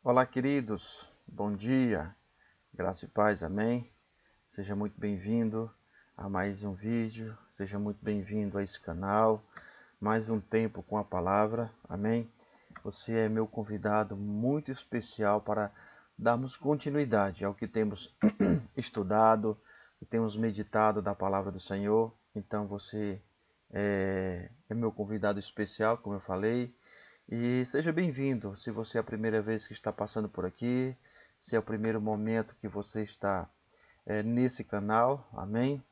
Olá, queridos, bom dia, graça e paz, amém? Seja muito bem-vindo a mais um vídeo, seja muito bem-vindo a esse canal, mais um tempo com a palavra, amém? Você é meu convidado muito especial para darmos continuidade ao que temos estudado, que temos meditado da palavra do Senhor. Então você é meu convidado especial, como eu falei. E seja bem-vindo, se você é a primeira vez que está passando por aqui, se é o primeiro momento que você está nesse canal, amém?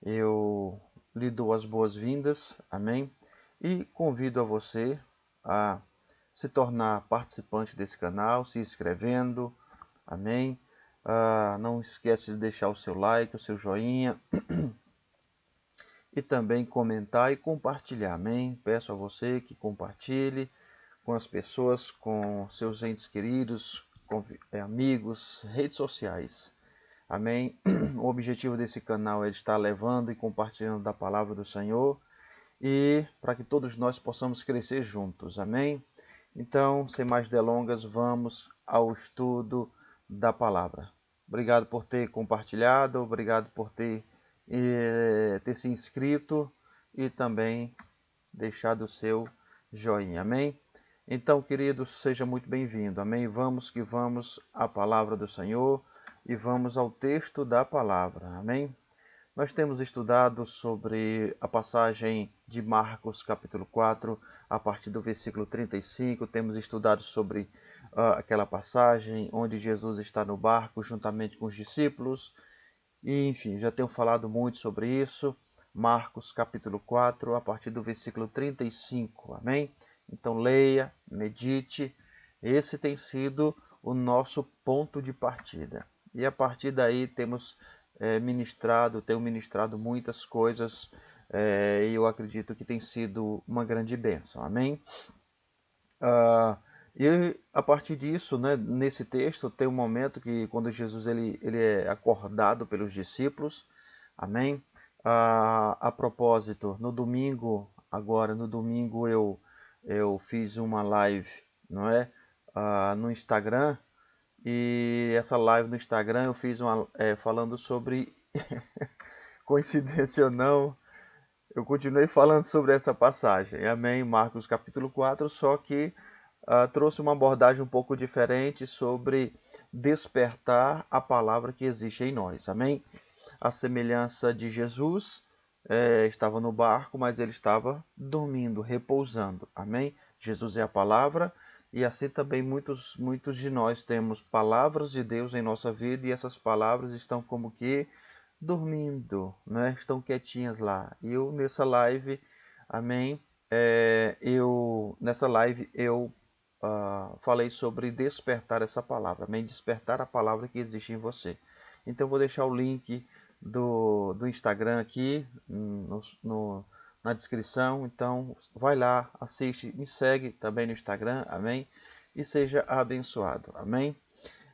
Eu lhe dou as boas-vindas, amém? E convido a você a se tornar participante desse canal, se inscrevendo, amém? Não esquece de deixar o seu like, o seu joinha e também comentar e compartilhar, amém? Peço a você que compartilhe com as pessoas, com seus entes queridos, com amigos, redes sociais. Amém? O objetivo desse canal é estar levando e compartilhando da palavra do Senhor e para que todos nós possamos crescer juntos. Amém? Então, sem mais delongas, vamos ao estudo da palavra. Obrigado por ter compartilhado, obrigado por ter se inscrito e também deixado o seu joinha. Amém? Então, queridos, seja muito bem-vindo. Amém? Vamos que vamos à palavra do Senhor e vamos ao texto da palavra. Amém? Nós temos estudado sobre a passagem de Marcos, capítulo 4, a partir do versículo 35. Temos estudado sobre aquela passagem onde Jesus está no barco juntamente com os discípulos. E, enfim, já tenho falado muito sobre isso. Marcos, capítulo 4, a partir do versículo 35. Amém? Então leia, medite. Esse tem sido o nosso ponto de partida. E a partir daí temos tenho ministrado muitas coisas e eu acredito que tem sido uma grande bênção. Amém? E a partir disso, né, nesse texto, tem um momento que quando Jesus ele é acordado pelos discípulos. Amém? A propósito, no domingo eu fiz uma live, não é? No Instagram. E essa live no Instagram eu fiz falando sobre, coincidência ou não, eu continuei falando sobre essa passagem, amém? Marcos capítulo 4, só que trouxe uma abordagem um pouco diferente sobre despertar a palavra que existe em nós, amém? A semelhança de Jesus, estava no barco, mas ele estava dormindo, repousando, amém? Jesus é a palavra. E assim também muitos de nós temos palavras de Deus em nossa vida e essas palavras estão como que dormindo, né? Estão quietinhas lá. E eu nessa live, amém? Nessa live eu falei sobre despertar essa palavra, amém? Despertar a palavra que existe em você. Então eu vou deixar o link do Instagram aqui na descrição. Então vai lá, assiste, me segue também no Instagram, amém? E seja abençoado, amém?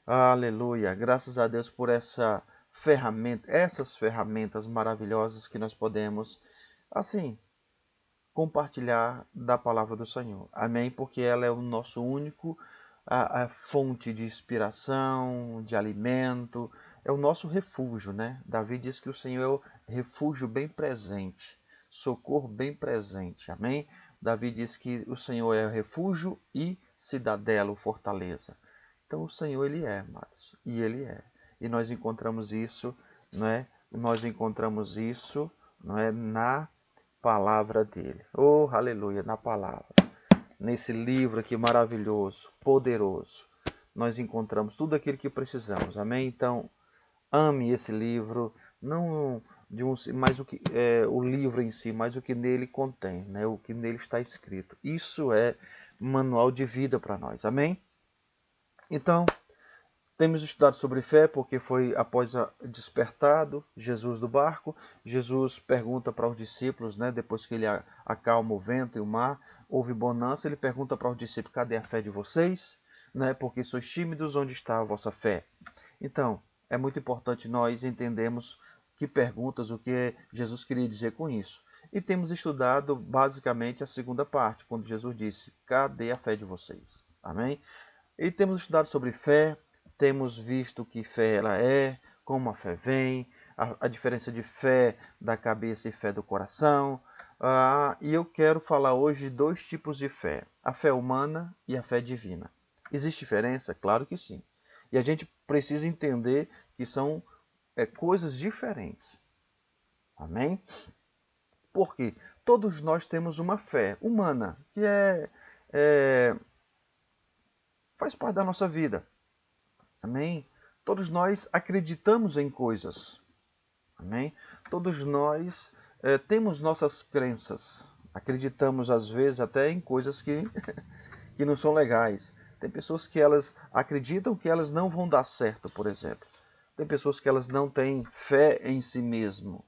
Aleluia, graças a Deus por essas ferramentas maravilhosas que nós podemos, assim, compartilhar da palavra do Senhor, amém? Porque ela é o nosso único a fonte de inspiração, de alimento, é o nosso refúgio, né? Davi diz que o Senhor é o refúgio bem presente, socorro bem presente, amém? Davi diz que o Senhor é o refúgio e cidadela, fortaleza. Então o Senhor ele é, amados, e ele é. E nós encontramos isso, não é? Nós encontramos isso, não é, na palavra dele. Oh, aleluia, na palavra. Nesse livro aqui maravilhoso, poderoso, nós encontramos tudo aquilo que precisamos. Amém? Então, ame esse livro, não mais o livro em si, mas o que nele contém, né? O que nele está escrito. Isso é manual de vida para nós. Amém? Então, temos estudado sobre fé porque foi após despertado Jesus do barco. Jesus pergunta para os discípulos, né, depois que ele acalma o vento e o mar, houve bonança, ele pergunta para os discípulos: cadê a fé de vocês? Né, porque sois tímidos, onde está a vossa fé? Então, é muito importante nós entendermos que perguntas, o que Jesus queria dizer com isso. E temos estudado basicamente a segunda parte, quando Jesus disse: cadê a fé de vocês? Amém? E temos estudado sobre fé, temos visto que fé ela é, como a fé vem, a diferença de fé da cabeça e fé do coração. E eu quero falar hoje de dois tipos de fé, a fé humana e a fé divina. Existe diferença? Claro que sim. E a gente precisa entender que são coisas diferentes. Amém? Porque todos nós temos uma fé humana, que faz parte da nossa vida. Amém? Todos nós acreditamos em coisas. Amém? Todos nós temos nossas crenças. Acreditamos, às vezes, até em coisas que não são legais. Tem pessoas que elas acreditam que elas não vão dar certo, por exemplo. Tem pessoas que elas não têm fé em si mesmo.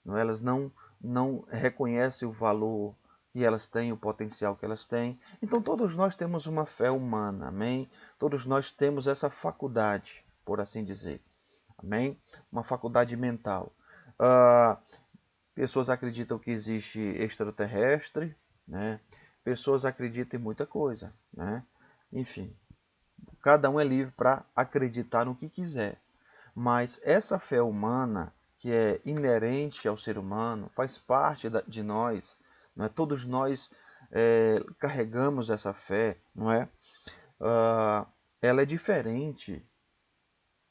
Não? Elas não reconhecem o valor que elas têm, o potencial que elas têm. Então todos nós temos uma fé humana, amém? Todos nós temos essa faculdade, por assim dizer, amém? Uma faculdade mental. Pessoas acreditam que existe extraterrestre, né? Pessoas acreditam em muita coisa, né? Enfim, cada um é livre para acreditar no que quiser. Mas essa fé humana, que é inerente ao ser humano, faz parte de nós, não é? Todos nós carregamos essa fé, não é? Ela é diferente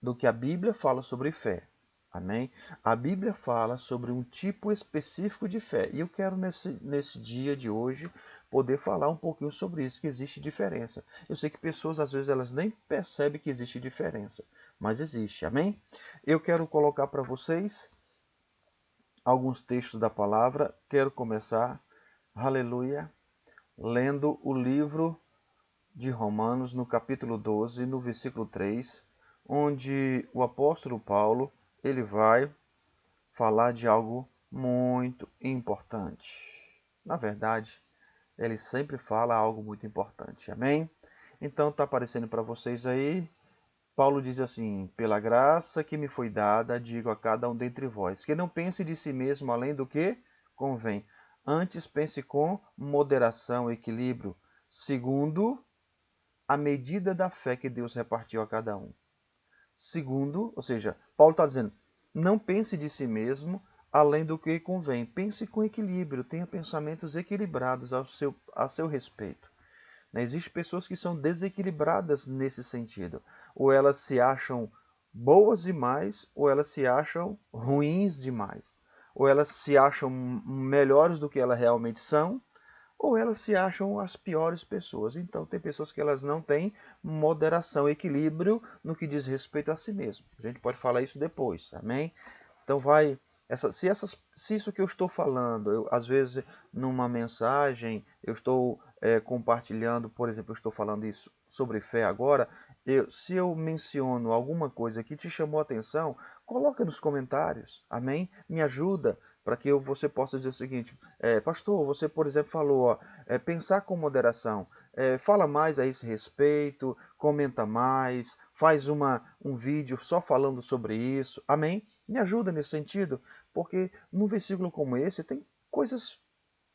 do que a Bíblia fala sobre fé. Amém? A Bíblia fala sobre um tipo específico de fé. E eu quero, nesse dia de hoje, poder falar um pouquinho sobre isso, que existe diferença. Eu sei que pessoas, às vezes, elas nem percebem que existe diferença, mas existe. Amém? Eu quero colocar para vocês alguns textos da palavra. Quero começar, aleluia, lendo o livro de Romanos, no capítulo 12, no versículo 3, onde o apóstolo Paulo ele vai falar de algo muito importante. Na verdade, ele sempre fala algo muito importante. Amém? Então está aparecendo para vocês aí. Paulo diz assim: pela graça que me foi dada, digo a cada um dentre vós, que não pense de si mesmo além do que convém. Antes pense com moderação e equilíbrio, segundo a medida da fé que Deus repartiu a cada um. Segundo, ou seja, Paulo está dizendo, não pense de si mesmo além do que convém. Pense com equilíbrio, tenha pensamentos equilibrados a seu respeito. Existem pessoas que são desequilibradas nesse sentido. Ou elas se acham boas demais, ou elas se acham ruins demais. Ou elas se acham melhores do que elas realmente são, ou elas se acham as piores pessoas. Então, tem pessoas que elas não têm moderação, equilíbrio no que diz respeito a si mesmo. A gente pode falar isso depois, amém? Então, se isso que eu estou falando, às vezes, numa mensagem, eu estou compartilhando, por exemplo, eu estou falando isso sobre fé agora, se eu menciono alguma coisa que te chamou a atenção, coloca nos comentários, amém? Me ajuda para que você possa dizer o seguinte, pastor, você, por exemplo, falou, pensar com moderação, fala mais a esse respeito, comenta mais, faz um vídeo só falando sobre isso, amém? Me ajuda nesse sentido, porque num versículo como esse tem coisas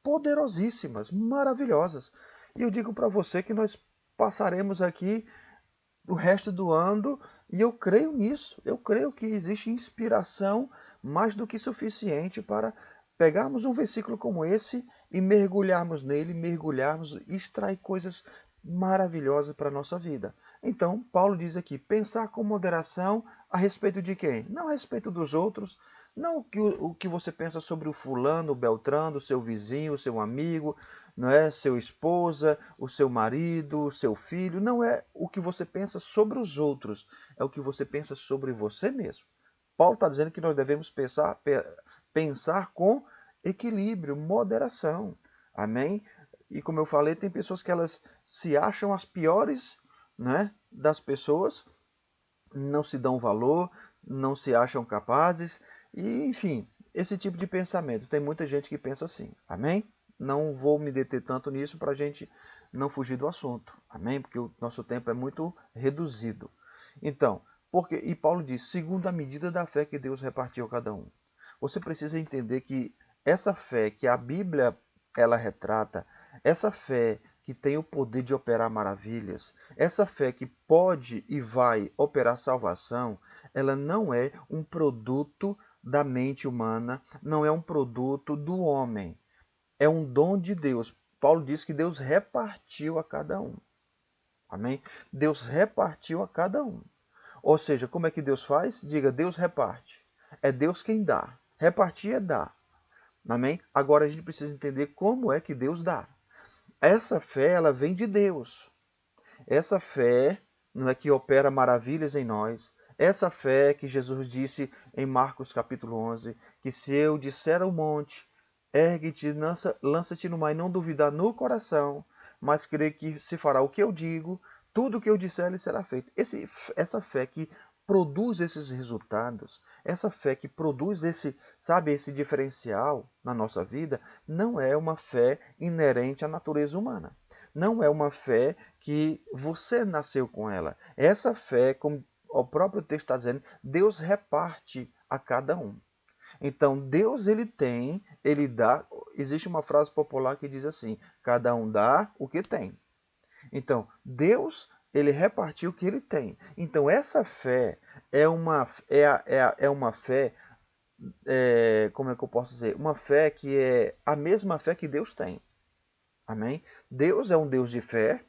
poderosíssimas, maravilhosas. E eu digo para você que nós passaremos aqui o resto do ano e eu creio nisso. Eu creio que existe inspiração mais do que suficiente para pegarmos um versículo como esse e mergulharmos nele, e extrair coisas maravilhosas para a nossa vida. Então, Paulo diz aqui, pensar com moderação a respeito de quem? Não a respeito dos outros, não o que você pensa sobre o fulano, o beltrano, o seu vizinho, o seu amigo, não é seu esposa, o seu marido, o seu filho, não é o que você pensa sobre os outros, é o que você pensa sobre você mesmo. Paulo está dizendo que nós devemos pensar com equilíbrio, moderação. Amém? E como eu falei, tem pessoas que elas se acham as piores, né, das pessoas, não se dão valor, não se acham capazes, e enfim, esse tipo de pensamento. Tem muita gente que pensa assim. Amém? Não vou me deter tanto nisso para a gente não fugir do assunto. Amém? Porque o nosso tempo é muito reduzido. Então, e Paulo diz, segundo a medida da fé que Deus repartiu a cada um. Você precisa entender que essa fé que a Bíblia ela retrata, essa fé que tem o poder de operar maravilhas, essa fé que pode e vai operar salvação, ela não é um produto da mente humana, não é um produto do homem. É um dom de Deus. Paulo diz que Deus repartiu a cada um. Amém? Deus repartiu a cada um. Ou seja, como é que Deus faz? Diga, Deus reparte. É Deus quem dá. Repartir é dar. Amém? Agora a gente precisa entender como é que Deus dá. Essa fé, ela vem de Deus. Essa fé não é que opera maravilhas em nós. Essa fé que Jesus disse em Marcos capítulo 11, que se eu disser ao monte, ergue-te, lança-te no mar e não duvidar no coração, mas crer que se fará o que eu digo, tudo o que eu disser lhe será feito. Essa fé que produz esses resultados, essa fé que produz esse diferencial na nossa vida, não é uma fé inerente à natureza humana. Não é uma fé que você nasceu com ela. Essa fé, como o próprio texto está dizendo, Deus reparte a cada um. Então, Deus, ele dá. Existe uma frase popular que diz assim: cada um dá o que tem. Então, Deus, ele repartiu o que ele tem. Então, essa fé é uma fé, como é que eu posso dizer? Uma fé que é a mesma fé que Deus tem. Amém? Deus é um Deus de fé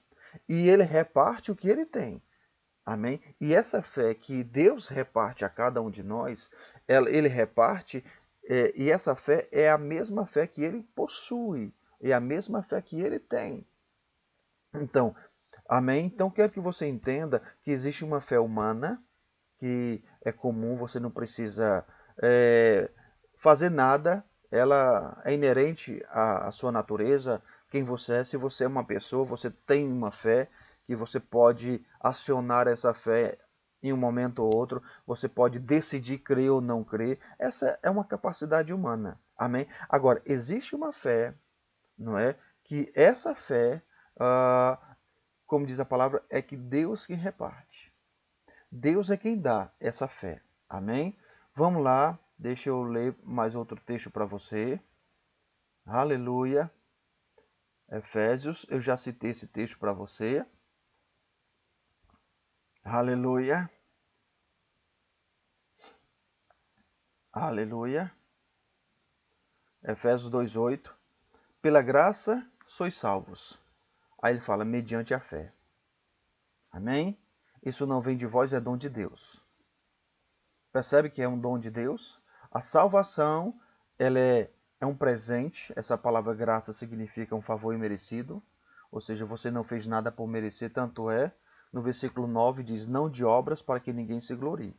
e ele reparte o que ele tem. Amém? E essa fé que Deus reparte a cada um de nós, ele reparte, e essa fé é a mesma fé que ele possui, é a mesma fé que ele tem. Então, amém? Então, quero que você entenda que existe uma fé humana, que é comum, você não precisa fazer nada, ela é inerente à sua natureza, quem você é. Se você é uma pessoa, você tem uma fé, que você pode acionar essa fé em um momento ou outro, você pode decidir crer ou não crer. Essa é uma capacidade humana. Amém? Agora, existe uma fé, não é? Que essa fé, como diz a palavra, é que Deus que reparte. Deus é quem dá essa fé. Amém? Vamos lá, deixa eu ler mais outro texto para você. Aleluia. Efésios, eu já citei esse texto para você. Aleluia. Aleluia. Efésios 2:8. Pela graça sois salvos. Aí ele fala, mediante a fé. Amém? Isso não vem de vós, é dom de Deus. Percebe que é um dom de Deus? A salvação, ela é um presente. Essa palavra graça significa um favor imerecido. Ou seja, você não fez nada por merecer, tanto é. No versículo 9 diz, não de obras para que ninguém se glorie.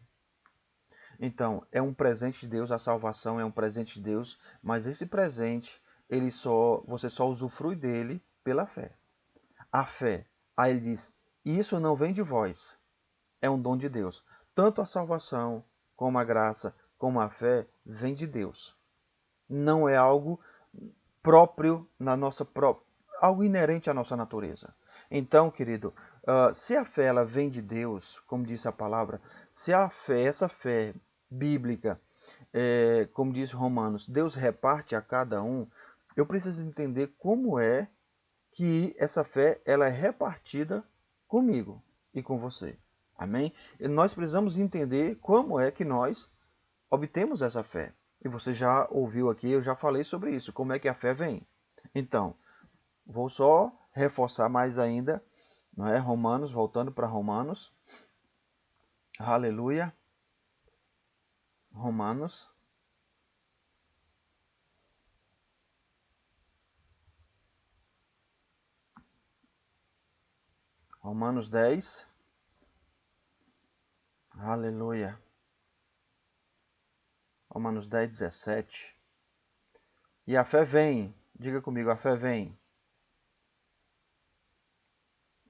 Então, é um presente de Deus, a salvação é um presente de Deus, mas esse presente, você só usufrui dele pela fé. A fé, aí ele diz, isso não vem de vós, é um dom de Deus. Tanto a salvação, como a graça, como a fé, vem de Deus. Não é algo próprio algo inerente à nossa natureza. Então, querido, se a fé ela vem de Deus, como disse a palavra, se a fé, essa fé bíblica, como diz Romanos, Deus reparte a cada um, eu preciso entender como é que essa fé ela é repartida comigo e com você. Amém? E nós precisamos entender como é que nós obtemos essa fé. E você já ouviu aqui, eu já falei sobre isso, como é que a fé vem. Então, vou só reforçar mais ainda, não é? Romanos, voltando para Romanos. Aleluia. Romanos. Romanos 10. Aleluia. Romanos 10, 17. E a fé vem. Diga comigo, a fé vem.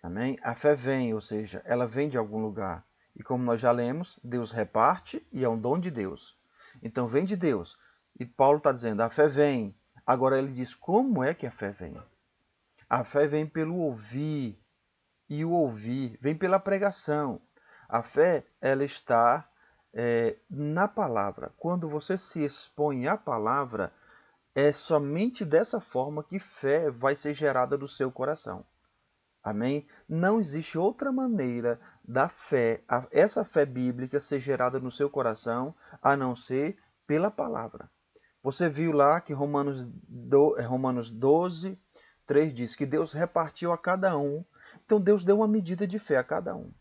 Amém? A fé vem, ou seja, ela vem de algum lugar. E como nós já lemos, Deus reparte e é um dom de Deus. Então vem de Deus. E Paulo está dizendo, a fé vem. Agora ele diz, como é que a fé vem? A fé vem pelo ouvir. E o ouvir vem pela pregação. A fé, ela está na palavra. Quando você se expõe à palavra, é somente dessa forma que fé vai ser gerada do seu coração. Amém? Não existe outra maneira da fé, essa fé bíblica ser gerada no seu coração, a não ser pela palavra. Você viu lá que Romanos 12, 3 diz que Deus repartiu a cada um. Então Deus deu uma medida de fé a cada um.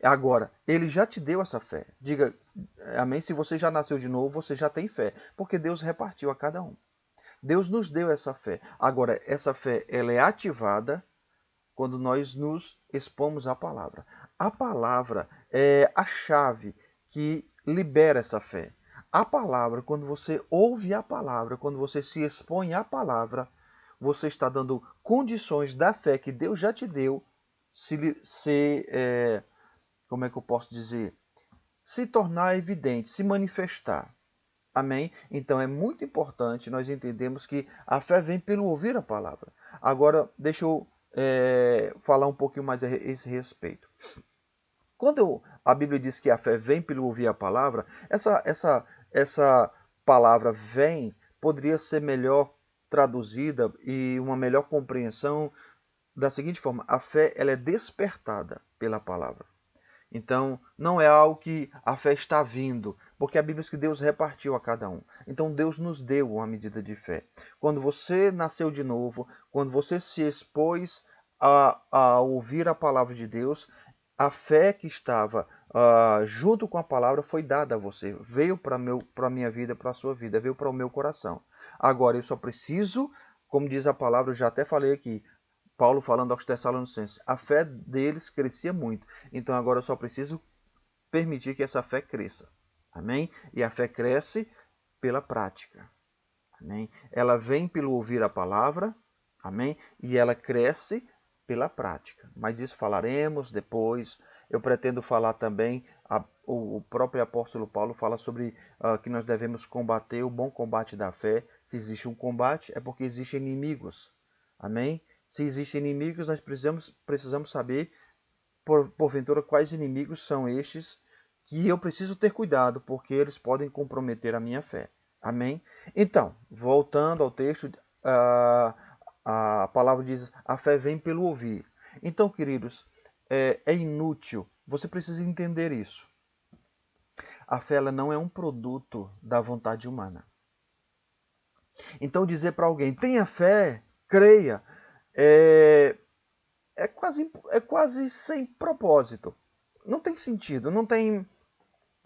Agora, Ele já te deu essa fé. Diga, amém? Se você já nasceu de novo, você já tem fé. Porque Deus repartiu a cada um. Deus nos deu essa fé. Agora, essa fé ela é ativada quando nós nos expomos à palavra. A palavra é a chave que libera essa fé. A palavra, quando você ouve a palavra, quando você se expõe à palavra, você está dando condições da fé que Deus já te deu como é que eu posso dizer? Se tornar evidente, se manifestar. Amém? Então é muito importante nós entendermos que a fé vem pelo ouvir a palavra. Agora, deixa eu falar um pouquinho mais a esse respeito. Quando a Bíblia diz que a fé vem pelo ouvir a palavra, essa palavra vem poderia ser melhor traduzida e uma melhor compreensão da seguinte forma: a fé ela é despertada pela palavra. Então, não é algo que a fé está vindo, porque a Bíblia diz que Deus repartiu a cada um. Então, Deus nos deu uma medida de fé. Quando você nasceu de novo, quando você se expôs a ouvir a palavra de Deus, a fé que estava junto com a palavra foi dada a você. Veio para a minha vida, para a sua vida, veio para o meu coração. Agora, eu só preciso, como diz a palavra, eu já até falei aqui, Paulo falando aos Tessalonicenses, a fé deles crescia muito. Então agora eu só preciso permitir que essa fé cresça. Amém? E a fé cresce pela prática. Amém? Ela vem pelo ouvir a palavra. Amém? E ela cresce pela prática. Mas isso falaremos depois. Eu pretendo falar também, o próprio apóstolo Paulo fala sobre que nós devemos combater o bom combate da fé. Se existe um combate, é porque existem inimigos. Amém? Se existem inimigos, nós precisamos saber, porventura, quais inimigos são estes que eu preciso ter cuidado, porque eles podem comprometer a minha fé. Amém? Então, voltando ao texto, a palavra diz, a fé vem pelo ouvir. Então, queridos, é inútil, você precisa entender isso. A fé ela não é um produto da vontade humana. Então, dizer para alguém, tenha fé, creia, é quase sem propósito. Não tem sentido, não tem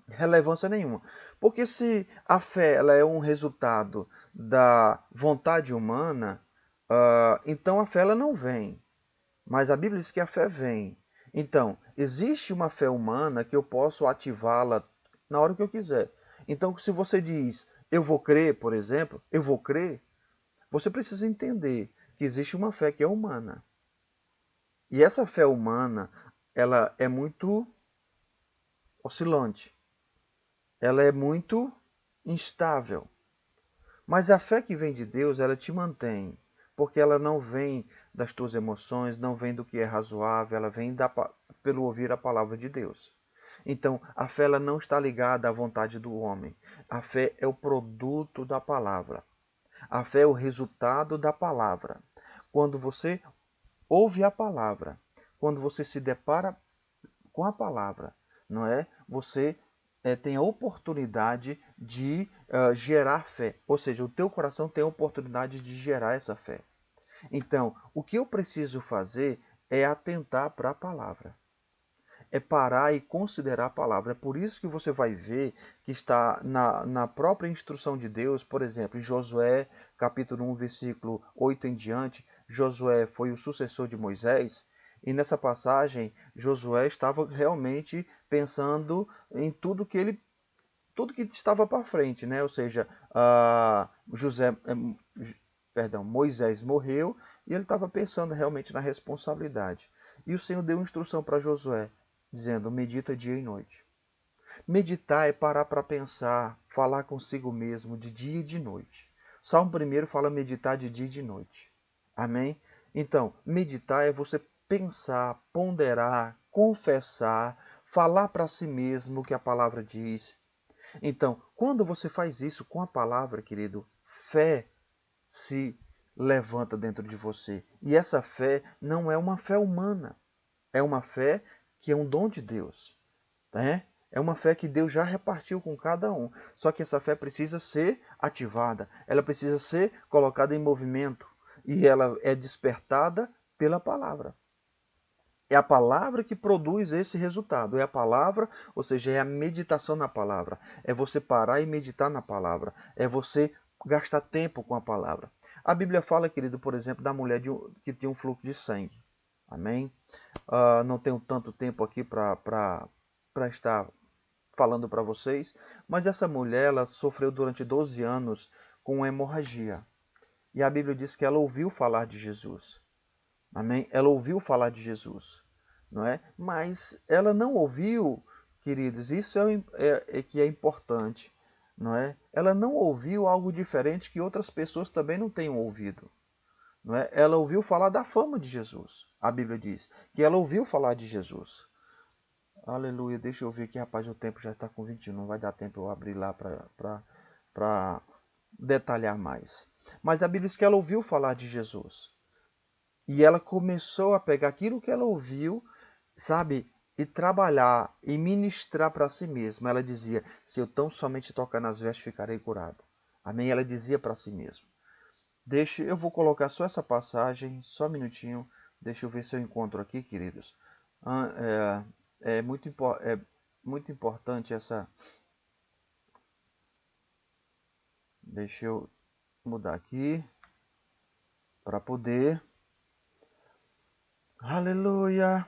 relevância nenhuma. Porque se a fé ela é um resultado da vontade humana, então a fé ela não vem. Mas a Bíblia diz que a fé vem. Então, existe uma fé humana que eu posso ativá-la na hora que eu quiser. Então, se você diz, eu vou crer, por exemplo, eu vou crer, você precisa entender que existe uma fé que é humana. E essa fé humana, ela é muito oscilante. Ela é muito instável. Mas a fé que vem de Deus, ela te mantém. Porque ela não vem das tuas emoções, não vem do que é razoável, ela vem pelo ouvir a palavra de Deus. Então, a fé ela não está ligada à vontade do homem. A fé é o produto da palavra. A fé é o resultado da palavra. Quando você ouve a palavra, quando você se depara com a palavra, não é? Você tem a oportunidade de gerar fé, ou seja, o teu coração tem a oportunidade de gerar essa fé. Então, o que eu preciso fazer é atentar para a palavra. É parar e considerar a palavra. É por isso que você vai ver que está na própria instrução de Deus, por exemplo, em Josué, capítulo 1, versículo 8 em diante, Josué foi o sucessor de Moisés, e nessa passagem, Josué estava realmente pensando em tudo que estava para frente, né? Ou seja, Moisés morreu e ele estava pensando realmente na responsabilidade. E o Senhor deu instrução para Josué, dizendo, medita dia e noite. Meditar é parar para pensar, falar consigo mesmo de dia e de noite. Salmo 1 fala meditar de dia e de noite. Amém? Então, meditar é você pensar, ponderar, confessar, falar para si mesmo o que a palavra diz. Então, quando você faz isso com a palavra, querido, fé se levanta dentro de você. E essa fé não é uma fé humana, é uma fé que é um dom de Deus, né? É uma fé que Deus já repartiu com cada um. Só que essa fé precisa ser ativada, ela precisa ser colocada em movimento e ela é despertada pela palavra. É a palavra que produz esse resultado. É a palavra, ou seja, é a meditação na palavra. É você parar e meditar na palavra. É você gastar tempo com a palavra. A Bíblia fala, querido, por exemplo, da mulher que tinha um fluxo de sangue. Amém? Não tenho tanto tempo aqui para estar falando para vocês, mas essa mulher ela sofreu durante 12 anos com uma hemorragia. E a Bíblia diz que ela ouviu falar de Jesus. Amém? Ela ouviu falar de Jesus, não é? Mas ela não ouviu, queridos, isso é que é importante, não é? Ela não ouviu algo diferente que outras pessoas também não tenham ouvido, não é? Ela ouviu falar da fama de Jesus. A Bíblia diz que ela ouviu falar de Jesus. Aleluia, deixa eu ver aqui, rapaz, o tempo já está com 21, não vai dar tempo eu abrir lá para detalhar mais. Mas a Bíblia diz que ela ouviu falar de Jesus. E ela começou a pegar aquilo que ela ouviu, sabe, e trabalhar e ministrar para si mesma. Ela dizia: se eu tão somente tocar nas vestes, ficarei curado. Amém? Ela dizia para si mesma. Eu vou colocar só essa passagem, só um minutinho. Deixa eu ver se eu encontro aqui, queridos. É muito importante essa. Deixa eu mudar aqui para poder. Aleluia.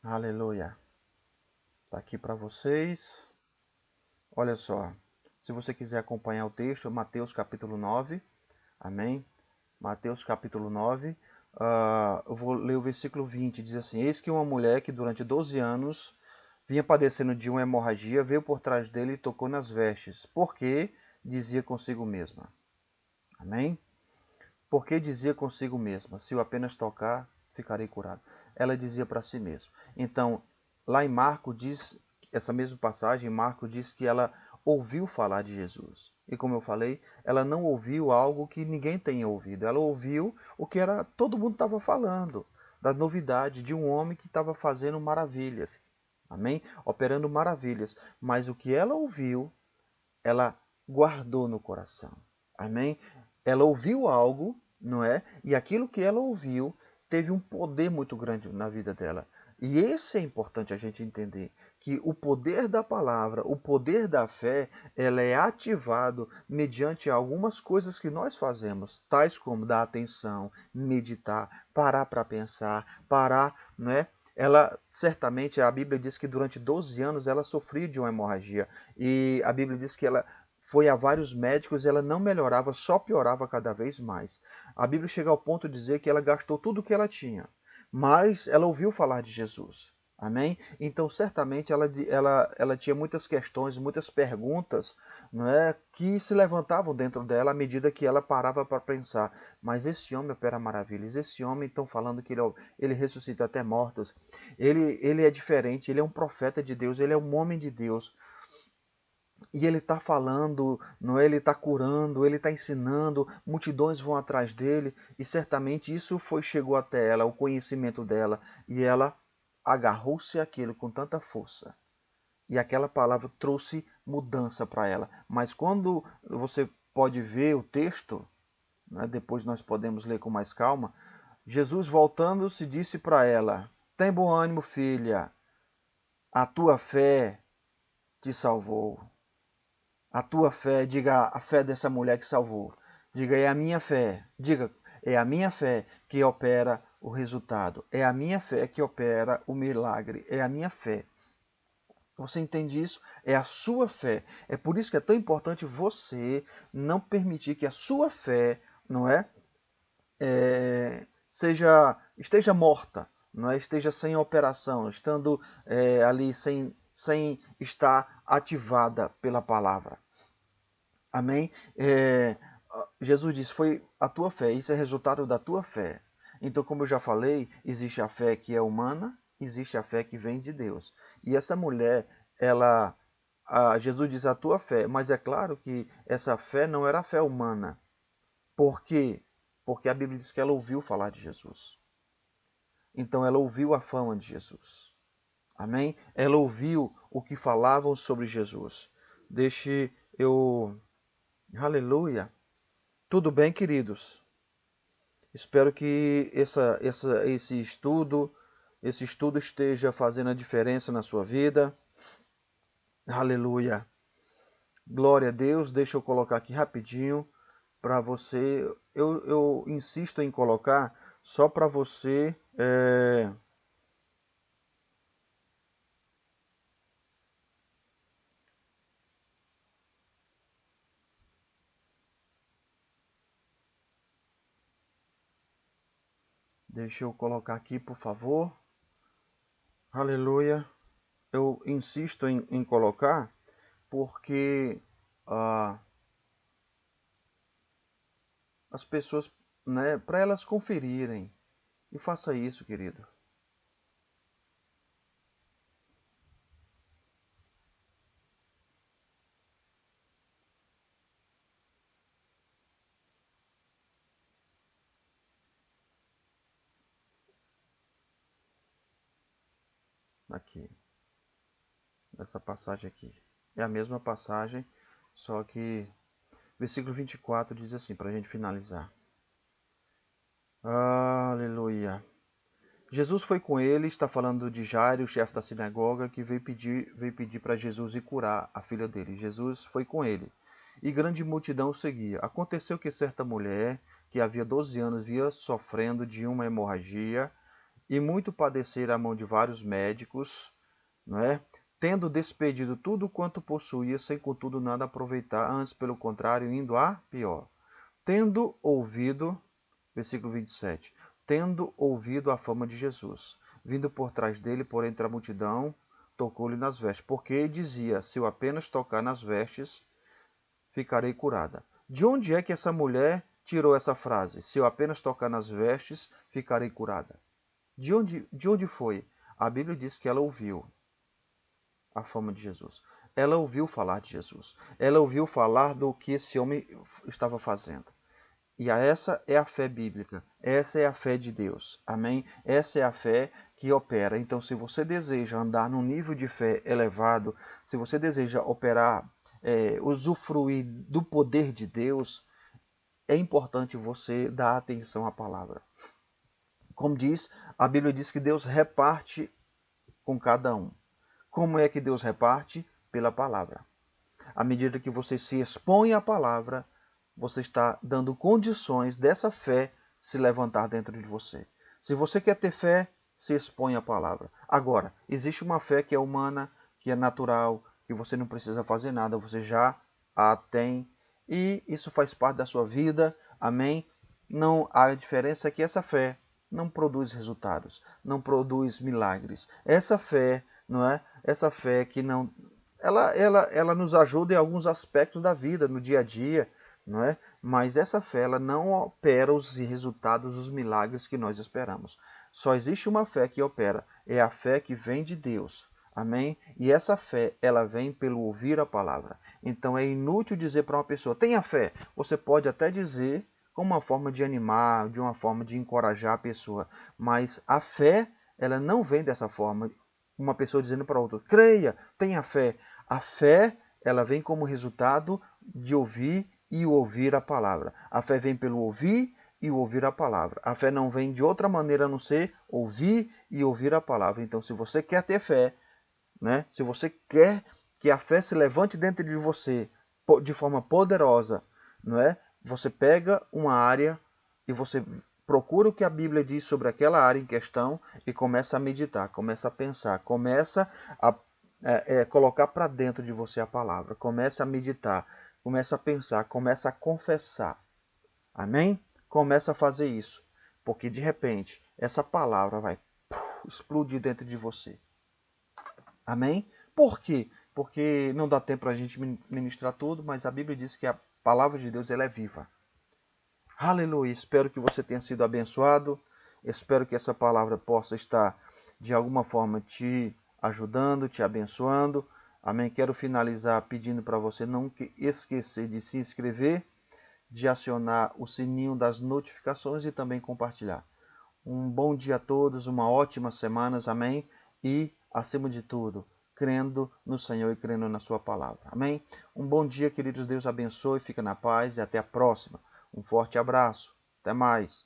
Aleluia. Está aqui para vocês. Olha só. Se você quiser acompanhar o texto, Mateus capítulo 9. Amém? Mateus capítulo 9. Eu vou ler o versículo 20. Diz assim: eis que uma mulher que durante 12 anos vinha padecendo de uma hemorragia, veio por trás dele e tocou nas vestes. Porque dizia consigo mesma. Amém? Porque dizia consigo mesma: se eu apenas tocar, ficarei curado. Ela dizia para si mesma. Então, lá em Marcos diz, essa mesma passagem, Marcos diz que ela ouviu falar de Jesus. E como eu falei, ela não ouviu algo que ninguém tenha ouvido. Ela ouviu o que todo mundo estava falando, da novidade de um homem que estava fazendo maravilhas. Amém? Operando maravilhas. Mas o que ela ouviu, ela guardou no coração. Amém? Ela ouviu algo, não é? E aquilo que ela ouviu teve um poder muito grande na vida dela. E esse é importante a gente entender, que o poder da palavra, o poder da fé, ela é ativado mediante algumas coisas que nós fazemos, tais como dar atenção, meditar, parar para pensar, parar, não é? Ela, certamente, a Bíblia diz que durante 12 anos ela sofria de uma hemorragia. E a Bíblia diz que ela foi a vários médicos e ela não melhorava, só piorava cada vez mais. A Bíblia chega ao ponto de dizer que ela gastou tudo o que ela tinha, mas ela ouviu falar de Jesus. Amém? Então, certamente, ela tinha muitas questões, muitas perguntas, não é, que se levantavam dentro dela à medida que ela parava para pensar. Mas esse homem opera maravilhas. Esse homem, estão falando que ele ressuscita até mortos. Ele é diferente, ele é um profeta de Deus, ele é um homem de Deus. E ele está falando, não é? Ele está curando, ele está ensinando, multidões vão atrás dele, e certamente isso chegou até ela, o conhecimento dela, e ela agarrou-se àquilo com tanta força. E aquela palavra trouxe mudança para ela. Mas quando você pode ver o texto, né, depois nós podemos ler com mais calma, Jesus voltando-se disse para ela: tem bom ânimo, filha, a tua fé te salvou. A tua fé, diga a fé dessa mulher que salvou. Diga, é a minha fé. Diga, é a minha fé que opera o resultado. É a minha fé que opera o milagre. É a minha fé. Você entende isso? É a sua fé. É por isso que é tão importante você não permitir que a sua fé, não é, esteja morta, não é? Esteja sem operação, estando ali sem estar ativada pela palavra. Amém? Jesus disse, foi a tua fé, isso é resultado da tua fé. Então, como eu já falei, existe a fé que é humana, existe a fé que vem de Deus. E essa mulher, Jesus diz a tua fé, mas é claro que essa fé não era a fé humana. Por quê? Porque a Bíblia diz que ela ouviu falar de Jesus. Então ela ouviu a fama de Jesus. Amém? Ela ouviu o que falavam sobre Jesus. Deixe eu... Aleluia! Tudo bem, queridos? Espero que esse estudo esteja fazendo a diferença na sua vida. Aleluia! Glória a Deus. Deixa eu colocar aqui rapidinho para você. Eu insisto em colocar só para você. Deixa eu colocar aqui, por favor. Aleluia. Eu insisto em colocar porque as pessoas, né, para elas conferirem. E faça isso, querido. Aqui, nessa passagem aqui. É a mesma passagem, só que versículo 24 diz assim, para a gente finalizar. Aleluia. Jesus foi com ele, está falando de Jairo, o chefe da sinagoga, que veio pedir para Jesus ir curar a filha dele. Jesus foi com ele, e grande multidão o seguia. Aconteceu que certa mulher, que havia 12 anos, via sofrendo de uma hemorragia, e muito padecer à mão de vários médicos, não é? Tendo despedido tudo quanto possuía, sem contudo nada aproveitar, antes pelo contrário, indo a pior. Tendo ouvido, versículo 27, tendo ouvido a fama de Jesus, vindo por trás dele, por entre a multidão, tocou-lhe nas vestes, porque dizia, se eu apenas tocar nas vestes, ficarei curada. De onde é que essa mulher tirou essa frase? Se eu apenas tocar nas vestes, ficarei curada. De onde foi? A Bíblia diz que ela ouviu a fama de Jesus. Ela ouviu falar de Jesus. Ela ouviu falar do que esse homem estava fazendo. E essa é a fé bíblica. Essa é a fé de Deus. Amém? Essa é a fé que opera. Então, se você deseja andar num nível de fé elevado, se você deseja operar, usufruir do poder de Deus, é importante você dar atenção à palavra. Como diz, a Bíblia diz que Deus reparte com cada um. Como é que Deus reparte? Pela palavra. À medida que você se expõe à palavra, você está dando condições dessa fé se levantar dentro de você. Se você quer ter fé, se expõe à palavra. Agora, existe uma fé que é humana, que é natural, que você não precisa fazer nada, você já a tem. E isso faz parte da sua vida. Amém? Não, a diferença é que essa fé não produz resultados, não produz milagres. Essa fé, não é? Essa fé que não ela nos ajuda em alguns aspectos da vida, no dia a dia, não é? Mas essa fé ela não opera os resultados, os milagres que nós esperamos. Só existe uma fé que opera, é a fé que vem de Deus. Amém? E essa fé, ela vem pelo ouvir a palavra. Então é inútil dizer para uma pessoa, tenha fé. Você pode até dizer como uma forma de animar, de uma forma de encorajar a pessoa. Mas a fé, ela não vem dessa forma. Uma pessoa dizendo para outra, creia, tenha fé. A fé, ela vem como resultado de ouvir e ouvir a palavra. A fé vem pelo ouvir e ouvir a palavra. A fé não vem de outra maneira a não ser ouvir e ouvir a palavra. Então, se você quer ter fé, né? Se você quer que a fé se levante dentro de você de forma poderosa, não é? Você pega uma área e você procura o que a Bíblia diz sobre aquela área em questão e começa a meditar, começa a pensar, começa a colocar para dentro de você a palavra, começa a meditar, começa a pensar, começa a confessar. Amém? Começa a fazer isso, porque de repente essa palavra vai explodir dentro de você. Amém? Por quê? Porque não dá tempo para a gente ministrar tudo, mas a Bíblia diz que a palavra de Deus ela é viva. Aleluia. Espero que você tenha sido abençoado. Espero que essa palavra possa estar de alguma forma te ajudando, te abençoando. Amém. Quero finalizar pedindo para você não esquecer de se inscrever, de acionar o sininho das notificações e também compartilhar. Um bom dia a todos, uma ótima semana, amém? E, acima de tudo, crendo no Senhor e crendo na sua palavra, amém? Um bom dia, queridos, Deus abençoe, fica na paz e até a próxima. Um forte abraço, até mais.